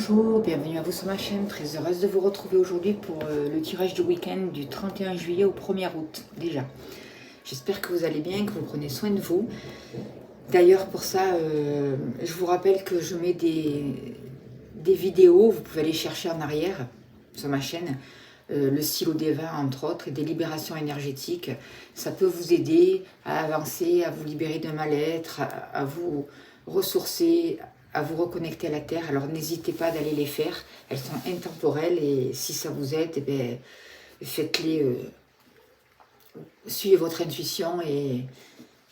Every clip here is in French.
Bonjour, bienvenue à vous sur ma chaîne, très heureuse de vous retrouver aujourd'hui pour le tirage du week-end du 31 juillet au 1er août déjà. J'espère que vous allez bien, que vous prenez soin de vous. D'ailleurs pour ça, je vous rappelle que je mets des vidéos, vous pouvez aller chercher en arrière sur ma chaîne, le stylo des vins entre autres et des libérations énergétiques. Ça peut vous aider à avancer, à vous libérer d'un mal-être, à vous ressourcer, à vous reconnecter à la terre. Alors n'hésitez pas d'aller les faire, elles sont intemporelles et si ça vous aide, eh bien, faites-les, suivez votre intuition et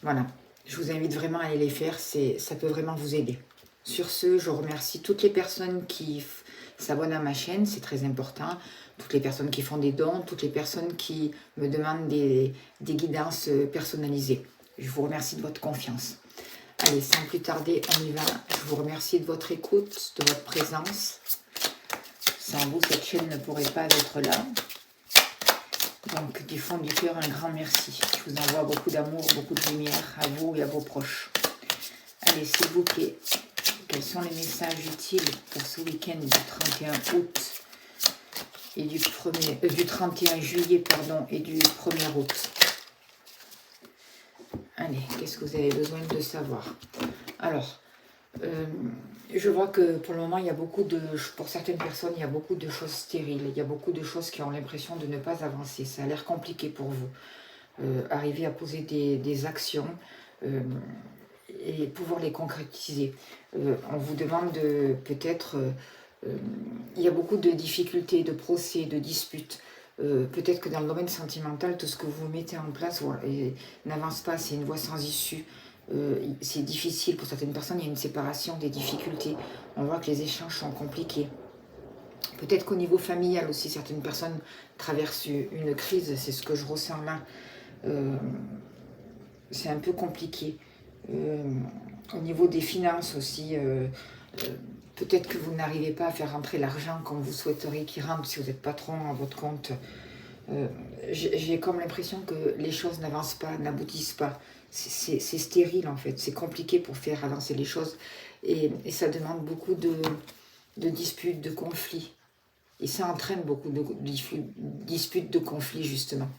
voilà. Je vous invite vraiment à aller les faire, ça peut vraiment vous aider. Sur ce, je remercie toutes les personnes qui s'abonnent à ma chaîne, c'est très important. Toutes les personnes qui font des dons, toutes les personnes qui me demandent des guidances personnalisées. Je vous remercie de votre confiance. Allez, sans plus tarder, on y va. Je vous remercie de votre écoute, de votre présence. Sans vous, cette chaîne ne pourrait pas être là. Donc, du fond du cœur, un grand merci. Je vous envoie beaucoup d'amour, beaucoup de lumière à vous et à vos proches. Allez, s'il vous plaît, quels sont les messages utiles pour ce week-end du 31 août et du 31 juillet pardon, et du 1er août? Allez, qu'est-ce que vous avez besoin de savoir? Alors, je vois que pour le moment, il y a pour certaines personnes, il y a beaucoup de choses stériles. Il y a beaucoup de choses qui ont l'impression de ne pas avancer. Ça a l'air compliqué pour vous. Arriver à poser des actions et pouvoir les concrétiser. On vous demande peut-être... il y a beaucoup de difficultés, de procès, de disputes. Peut-être que dans le domaine sentimental, tout ce que vous mettez en place n'avance pas, c'est une voie sans issue. C'est difficile pour certaines personnes, il y a une séparation, des difficultés. On voit que les échanges sont compliqués. Peut-être qu'au niveau familial aussi, certaines personnes traversent une crise, c'est ce que je ressens là. C'est un peu compliqué. Au niveau des finances aussi, peut-être que vous n'arrivez pas à faire rentrer l'argent comme vous souhaiteriez qu'il rentre si vous êtes patron à votre compte. J'ai comme l'impression que les choses n'avancent pas, n'aboutissent pas. C'est stérile en fait, c'est compliqué pour faire avancer les choses et ça demande beaucoup de disputes, de conflits. Et ça entraîne beaucoup de disputes, de conflits justement.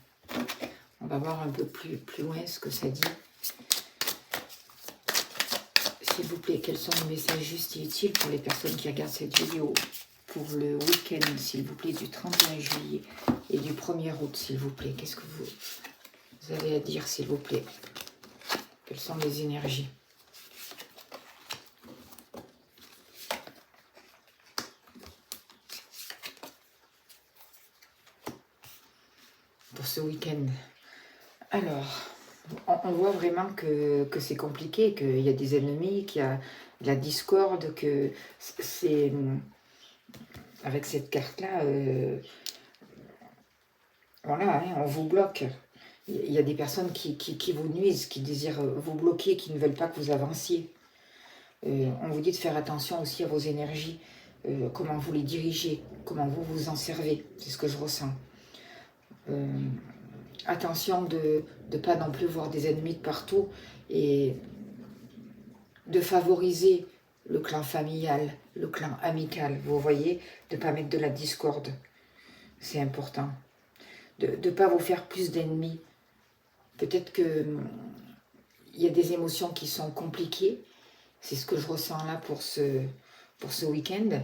On va voir un peu plus loin ce que ça dit. S'il vous plaît, quels sont les messages justes et utiles pour les personnes qui regardent cette vidéo pour le week-end, s'il vous plaît, du 31 juillet et du 1er août, s'il vous plaît. Qu'est-ce que vous avez à dire, s'il vous plaît? Quelles sont les énergies? Pour ce week-end. Alors, on voit vraiment que c'est compliqué, qu'il y a des ennemis, qu'il y a de la discorde, que c'est... Avec cette carte-là, voilà, hein, on vous bloque. Il y a des personnes qui vous nuisent, qui désirent vous bloquer, qui ne veulent pas que vous avanciez. On vous dit de faire attention aussi à vos énergies, comment vous les dirigez, comment vous vous en servez. C'est ce que je ressens. Attention de ne pas non plus voir des ennemis de partout et de favoriser le clan familial, le clan amical, vous voyez, de ne pas mettre de la discorde. C'est important. De ne pas vous faire plus d'ennemis. Peut-être qu'il y a des émotions qui sont compliquées. C'est ce que je ressens là pour ce week-end.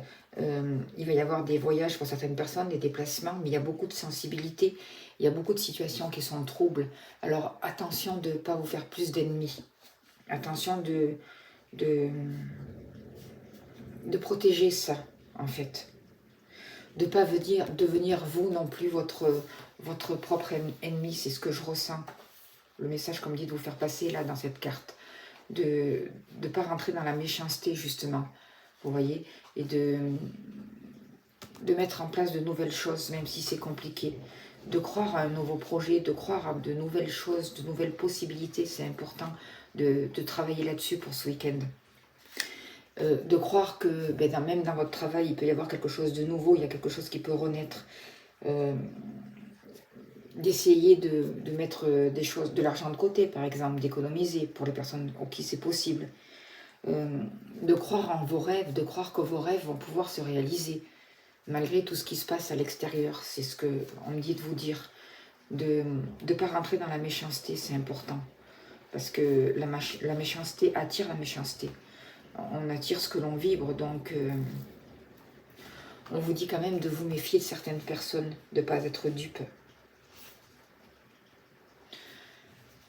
Il va y avoir des voyages pour certaines personnes, des déplacements, mais il y a beaucoup de sensibilité. Il y a beaucoup de situations qui sont troubles. Alors attention de ne pas vous faire plus d'ennemis. Attention de protéger ça, en fait. De ne pas devenir vous non plus votre propre ennemi, c'est ce que je ressens. Le message qu'on me dit de vous faire passer là dans cette carte. De ne pas rentrer dans la méchanceté justement, vous voyez, et de mettre en place de nouvelles choses, même si c'est compliqué. De croire à un nouveau projet, de croire à de nouvelles choses, de nouvelles possibilités, c'est important de travailler là-dessus pour ce week-end. De croire que même dans votre travail, il peut y avoir quelque chose de nouveau, il y a quelque chose qui peut renaître. D'essayer de mettre de l'argent de côté, par exemple, d'économiser pour les personnes pour qui c'est possible. de croire en vos rêves, de croire que vos rêves vont pouvoir se réaliser, malgré tout ce qui se passe à l'extérieur. C'est ce qu'on me dit de vous dire. De ne pas rentrer dans la méchanceté, c'est important. Parce que la méchanceté attire la méchanceté. On attire ce que l'on vibre, donc on vous dit quand même de vous méfier de certaines personnes, de ne pas être dupe.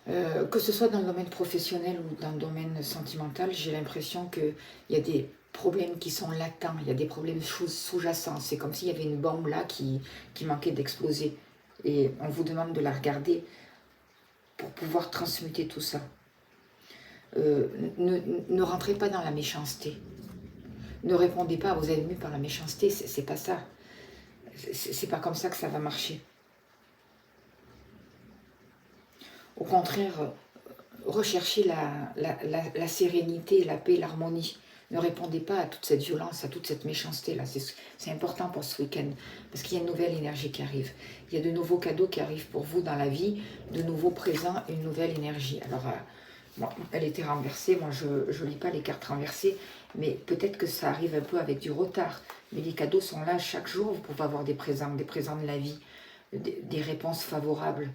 Que ce soit dans le domaine professionnel ou dans le domaine sentimental, j'ai l'impression qu'il y a des problèmes qui sont latents, il y a des problèmes sous-jacents. C'est comme s'il y avait une bombe là qui manquait d'exploser. Et on vous demande de la regarder pour pouvoir transmuter tout ça. Ne rentrez pas dans la méchanceté. Ne répondez pas à vos ennemis par la méchanceté, c'est pas ça. C'est pas comme ça que ça va marcher. Au contraire, recherchez la sérénité, la paix, l'harmonie. Ne répondez pas à toute cette violence, à toute cette méchanceté-là. C'est important pour ce week-end, parce qu'il y a une nouvelle énergie qui arrive. Il y a de nouveaux cadeaux qui arrivent pour vous dans la vie, de nouveaux présents, une nouvelle énergie. Alors, bon, elle était renversée, moi je ne lis pas les cartes renversées, mais peut-être que ça arrive un peu avec du retard. Mais les cadeaux sont là chaque jour, vous pouvez avoir des présents de la vie, des réponses favorables.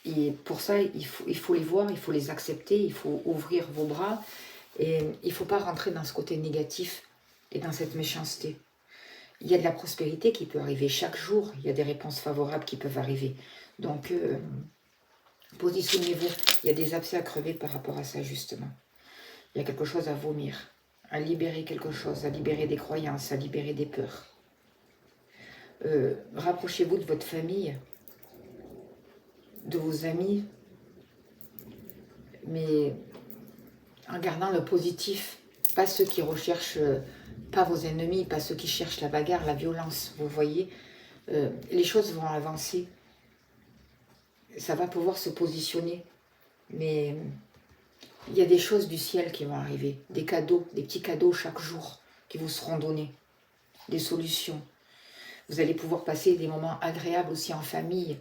Et pour ça, il faut les voir, il faut les accepter, il faut ouvrir vos bras. Et il ne faut pas rentrer dans ce côté négatif et dans cette méchanceté. Il y a de la prospérité qui peut arriver chaque jour, il y a des réponses favorables qui peuvent arriver. Donc, positionnez-vous. Il y a des abcès à crever par rapport à ça, justement. Il y a quelque chose à vomir, à libérer quelque chose, à libérer des croyances, à libérer des peurs. Rapprochez-vous de votre famille, de vos amis, mais en gardant le positif, pas ceux qui recherchent, pas vos ennemis, pas ceux qui cherchent la bagarre, la violence, vous voyez. Les choses vont avancer, ça va pouvoir se positionner, mais il y a des choses du ciel qui vont arriver, des cadeaux, des petits cadeaux chaque jour qui vous seront donnés, des solutions. Vous allez pouvoir passer des moments agréables aussi en famille,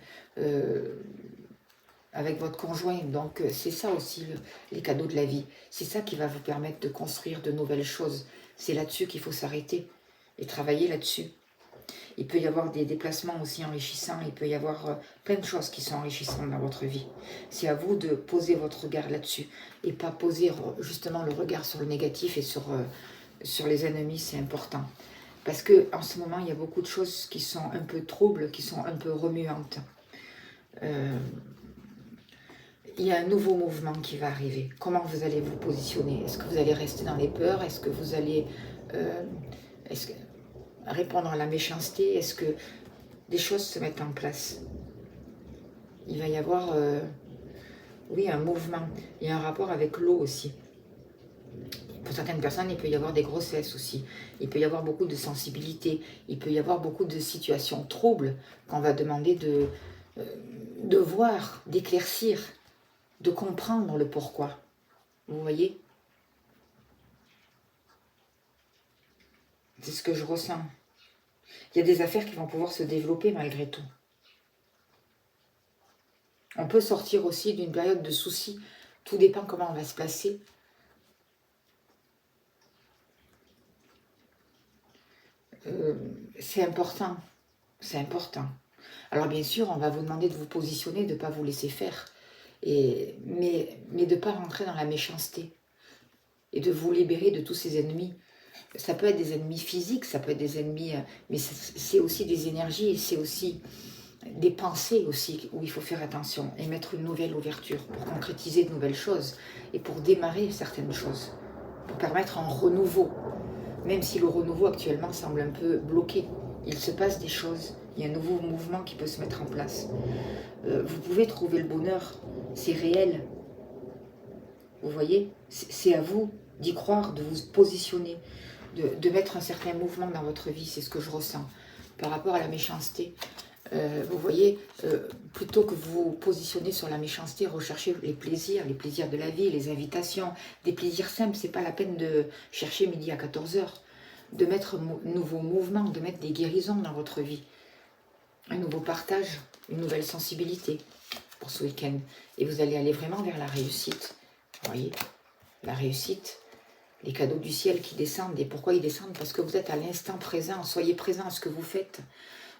avec votre conjoint. Donc c'est ça aussi les cadeaux de la vie. C'est ça qui va vous permettre de construire de nouvelles choses. C'est là-dessus qu'il faut s'arrêter et travailler là-dessus. Il peut y avoir des déplacements aussi enrichissants, il peut y avoir plein de choses qui sont enrichissantes dans votre vie. C'est à vous de poser votre regard là-dessus et pas poser justement le regard sur le négatif et sur les ennemis, c'est important. Parce qu'en ce moment, il y a beaucoup de choses qui sont un peu troubles, qui sont un peu remuantes. Il y a un nouveau mouvement qui va arriver. Comment vous allez vous positionner? Est-ce que vous allez rester dans les peurs? Est-ce que vous allez répondre à la méchanceté? Est-ce que des choses se mettent en place? Il va y avoir, oui, un mouvement. Il y a un rapport avec l'eau aussi. Pour certaines personnes, il peut y avoir des grossesses aussi. Il peut y avoir beaucoup de sensibilité. Il peut y avoir beaucoup de situations troubles qu'on va demander de voir, d'éclaircir, de comprendre le pourquoi. Vous voyez? C'est ce que je ressens. Il y a des affaires qui vont pouvoir se développer malgré tout. On peut sortir aussi d'une période de soucis. Tout dépend comment on va se placer. C'est important. C'est important. Alors bien sûr, on va vous demander de vous positionner, de ne pas vous laisser faire. Mais de ne pas rentrer dans la méchanceté. Et de vous libérer de tous ces ennemis. Ça peut être des ennemis physiques, ça peut être des ennemis... mais c'est aussi des énergies, c'est aussi des pensées aussi où il faut faire attention. Et mettre une nouvelle ouverture pour concrétiser de nouvelles choses. Et pour démarrer certaines choses. Pour permettre un renouveau. Même si le renouveau actuellement semble un peu bloqué. Il se passe des choses. Il y a un nouveau mouvement qui peut se mettre en place. Vous pouvez trouver le bonheur. C'est réel. Vous voyez? C'est à vous d'y croire, de vous positionner, de mettre un certain mouvement dans votre vie. C'est ce que je ressens. Par rapport à la méchanceté, vous voyez, plutôt que vous positionnez sur la méchanceté, recherchez les plaisirs de la vie, les invitations, des plaisirs simples. C'est pas la peine de chercher midi à 14 h, de mettre un nouveau mouvement, de mettre des guérisons dans votre vie, un nouveau partage, une nouvelle sensibilité pour ce week-end. Et vous allez aller vraiment vers la réussite. Vous voyez, la réussite, les cadeaux du ciel qui descendent. Et pourquoi ils descendent? Parce que vous êtes à l'instant présent. Soyez présent à ce que vous faites.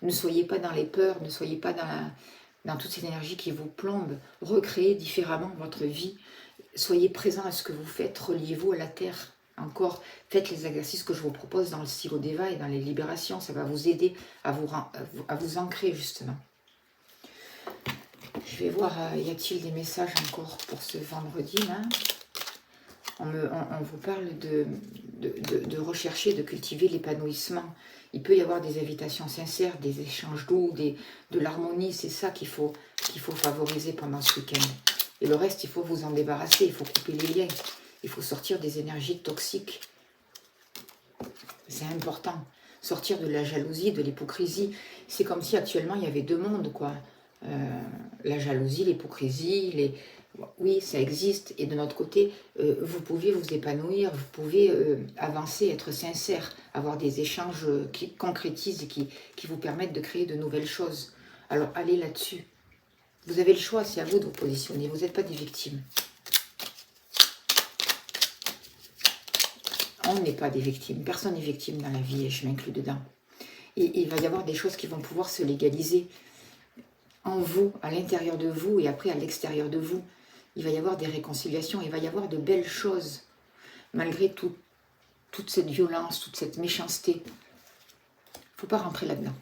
Ne soyez pas dans les peurs, ne soyez pas dans toute cette énergie qui vous plombe. Recréez différemment votre vie. Soyez présent à ce que vous faites. Reliez-vous à la terre. Encore, faites les exercices que je vous propose dans le silo d'Eva et dans les libérations. Ça va vous aider à vous ancrer justement. Je vais voir, y a-t-il des messages encore pour ce vendredi là? On vous parle de rechercher, de cultiver l'épanouissement. Il peut y avoir des invitations sincères, des échanges doux, de l'harmonie. C'est ça qu'il faut favoriser pendant ce week-end. Et le reste, il faut vous en débarrasser. Il faut couper les liens. Il faut sortir des énergies toxiques. C'est important. Sortir de la jalousie, de l'hypocrisie. C'est comme si actuellement, il y avait deux mondes, quoi. La jalousie, l'hypocrisie, oui, ça existe. Et de notre côté, vous pouvez vous épanouir, vous pouvez avancer, être sincère, avoir des échanges qui concrétisent et qui vous permettent de créer de nouvelles choses. Alors, allez là-dessus. Vous avez le choix, c'est à vous de vous positionner. Vous n'êtes pas des victimes. On n'est pas des victimes. Personne n'est victime dans la vie et je m'inclus dedans. Et il va y avoir des choses qui vont pouvoir se légaliser en vous, à l'intérieur de vous et après à l'extérieur de vous. Il va y avoir des réconciliations, il va y avoir de belles choses, malgré toute cette violence, toute cette méchanceté. Il ne faut pas rentrer là-dedans.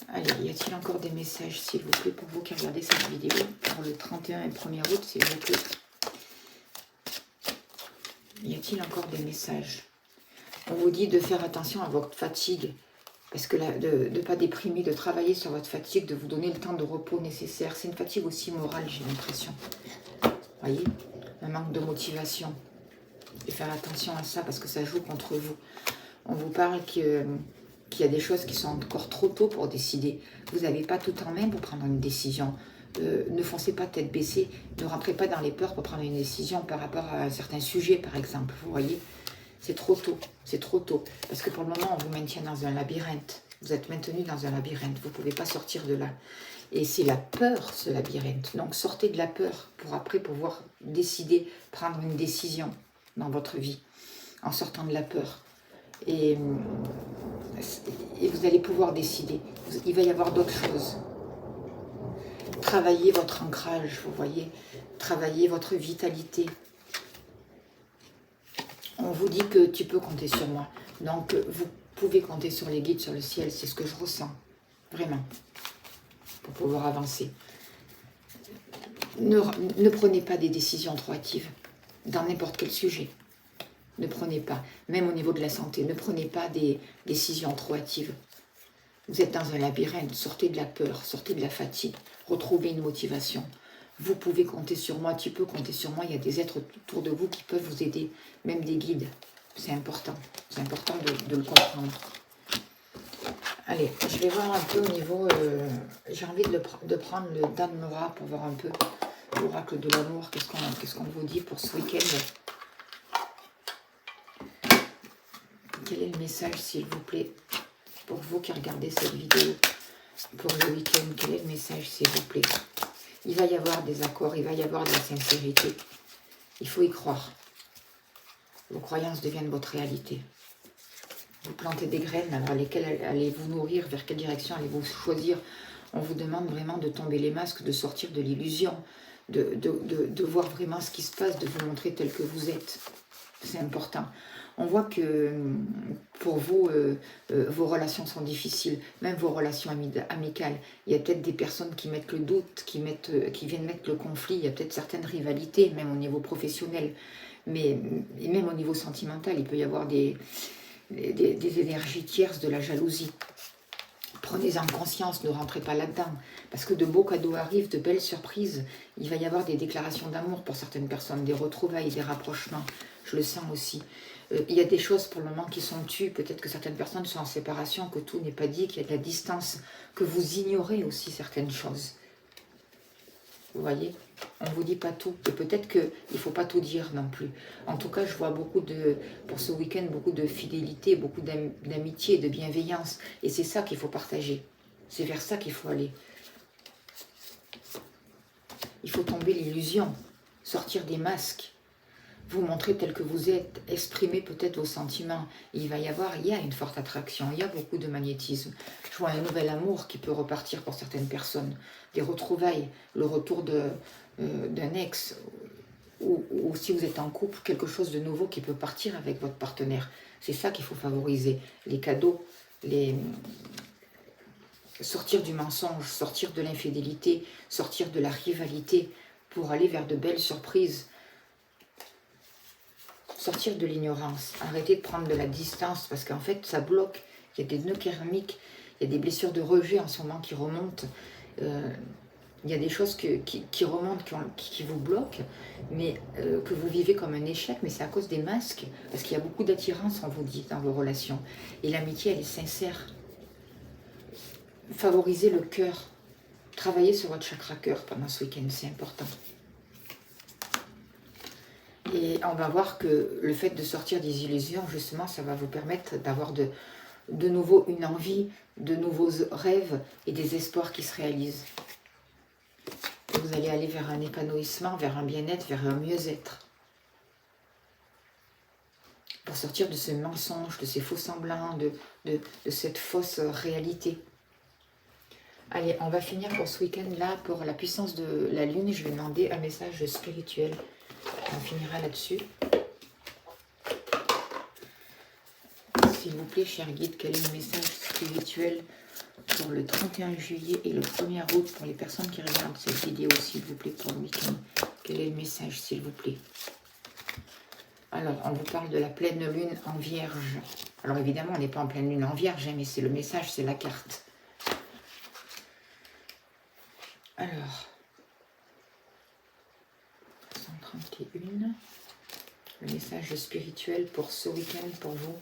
Allez, y a-t-il encore des messages, s'il vous plaît, pour vous qui regardez cette vidéo, pour le 31 et 1er août, s'il vous plaît? Y a-t-il encore des messages? On vous dit de faire attention à votre fatigue, parce que de ne pas déprimer, de travailler sur votre fatigue, de vous donner le temps de repos nécessaire. C'est une fatigue aussi morale, j'ai l'impression. Voyez, un manque de motivation. Et faire attention à ça, parce que ça joue contre vous. On vous parle qu'il y a des choses qui sont encore trop tôt pour décider. Vous n'avez pas tout en main pour prendre une décision. Ne foncez pas tête baissée. Ne rentrez pas dans les peurs pour prendre une décision par rapport à un certain sujet, par exemple. Vous voyez, c'est trop tôt. C'est trop tôt. Parce que pour le moment, on vous maintient dans un labyrinthe. Vous êtes maintenu dans un labyrinthe. Vous ne pouvez pas sortir de là. Et c'est la peur, ce labyrinthe. Donc, sortez de la peur pour après pouvoir décider, prendre une décision dans votre vie, en sortant de la peur. Et vous allez pouvoir décider. Il va y avoir d'autres choses. Travaillez votre ancrage, vous voyez. Travaillez votre vitalité. On vous dit que tu peux compter sur moi. Donc, vous pouvez compter sur les guides, sur le ciel. C'est ce que je ressens. Vraiment. Pour pouvoir avancer. Ne prenez pas des décisions trop hâtives. Dans n'importe quel sujet. Ne prenez pas. Même au niveau de la santé. Ne prenez pas des décisions trop hâtives. Vous êtes dans un labyrinthe. Sortez de la peur. Sortez de la fatigue. Retrouvez une motivation. Vous pouvez compter sur moi, tu peux compter sur moi. Il y a des êtres autour de vous qui peuvent vous aider, même des guides. C'est important de le comprendre. Allez, je vais voir un peu au niveau... j'ai envie de prendre le Dan Nora pour voir un peu l'oracle de l'amour. Qu'est-ce qu'on vous dit pour ce week-end? Quel est le message, s'il vous plaît, pour vous qui regardez cette vidéo pour le week-end? Quel est le message, s'il vous plaît? Il va y avoir des accords, il va y avoir de la sincérité. Il faut y croire. Vos croyances deviennent votre réalité. Vous plantez des graines, alors lesquelles allez-vous nourrir? Vers quelle direction allez-vous choisir? On vous demande vraiment de tomber les masques, de sortir de l'illusion, de voir vraiment ce qui se passe, de vous montrer tel que vous êtes. C'est important. On voit que pour vous, vos relations sont difficiles, même vos relations amicales. Il y a peut-être des personnes qui mettent le doute, qui viennent mettre le conflit. Il y a peut-être certaines rivalités, même au niveau professionnel. Mais même au niveau sentimental, il peut y avoir des énergies tierces, de la jalousie. Prenez-en conscience, ne rentrez pas là-dedans. Parce que de beaux cadeaux arrivent, de belles surprises. Il va y avoir des déclarations d'amour pour certaines personnes, des retrouvailles, des rapprochements. Je le sens aussi. Il y a des choses pour le moment qui sont tues. Peut-être que certaines personnes sont en séparation, que tout n'est pas dit, qu'il y a de la distance, que vous ignorez aussi certaines choses. Vous voyez? On ne vous dit pas tout. Et peut-être qu'il ne faut pas tout dire non plus. En tout cas, je vois pour ce week-end, beaucoup de fidélité, beaucoup d'amitié, de bienveillance. Et c'est ça qu'il faut partager. C'est vers ça qu'il faut aller. Il faut tomber l'illusion, sortir des masques. vous montrer tel que vous êtes, exprimer peut-être vos sentiments. Il y a une forte attraction, il y a beaucoup de magnétisme. Je vois un nouvel amour qui peut repartir pour certaines personnes, des retrouvailles, le retour d'un ex, ou si vous êtes en couple, quelque chose de nouveau qui peut partir avec votre partenaire. C'est ça qu'il faut favoriser, les cadeaux, sortir du mensonge, sortir de l'infidélité, sortir de la rivalité pour aller vers de belles surprises. Sortir de l'ignorance, arrêter de prendre de la distance parce qu'en fait ça bloque, il y a des nœuds karmiques, il y a des blessures de rejet en ce moment qui remontent, il y a des choses qui remontent, qui vous bloquent, mais que vous vivez comme un échec, mais c'est à cause des masques, parce qu'il y a beaucoup d'attirance, on vous dit, dans vos relations, et l'amitié elle est sincère. Favorisez le cœur, travaillez sur votre chakra cœur pendant ce week-end, c'est important. Et on va voir que le fait de sortir des illusions, justement, ça va vous permettre d'avoir de nouveau une envie, de nouveaux rêves et des espoirs qui se réalisent. Et vous allez aller vers un épanouissement, vers un bien-être, vers un mieux-être. Pour sortir de ce mensonge, de ces faux semblants, de cette fausse réalité. Allez, on va finir pour ce week-end-là, pour la puissance de la lune. Je vais demander un message spirituel. On finira là-dessus. S'il vous plaît, cher guide, quel est le message spirituel pour le 31 juillet et le 1er août pour les personnes qui regardent cette vidéo, s'il vous plaît, pour le week-end. Quel est le message, s'il vous plaît? Alors, on vous parle de la pleine lune en vierge. Alors, évidemment, on n'est pas en pleine lune en vierge, hein, mais c'est le message, c'est la carte. Alors, 131, le message spirituel pour ce week-end pour vous.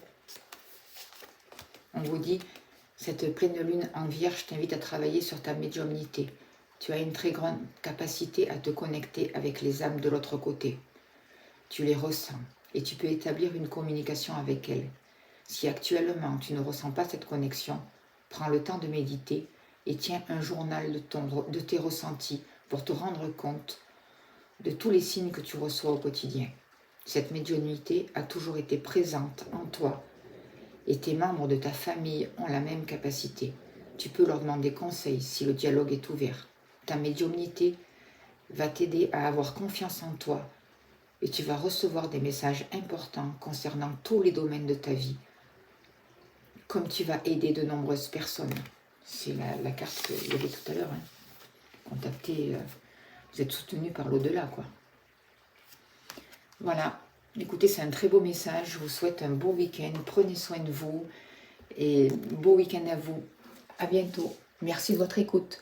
On vous dit, cette pleine lune en vierge t'invite à travailler sur ta médiumnité. Tu as une très grande capacité à te connecter avec les âmes de l'autre côté. Tu les ressens et tu peux établir une communication avec elles. Si actuellement tu ne ressens pas cette connexion, prends le temps de méditer et tiens un journal de tes ressentis pour te rendre compte de tous les signes que tu reçois au quotidien. Cette médiumnité a toujours été présente en toi et tes membres de ta famille ont la même capacité. Tu peux leur demander conseil si le dialogue est ouvert. Ta médiumnité va t'aider à avoir confiance en toi et tu vas recevoir des messages importants concernant tous les domaines de ta vie, comme tu vas aider de nombreuses personnes. C'est la carte qu'il y avait tout à l'heure. Hein. Contacter, vous êtes soutenu par l'au-delà, quoi. Voilà. Écoutez, c'est un très beau message. Je vous souhaite un beau week-end. Prenez soin de vous et beau week-end à vous. À bientôt. Merci de votre écoute.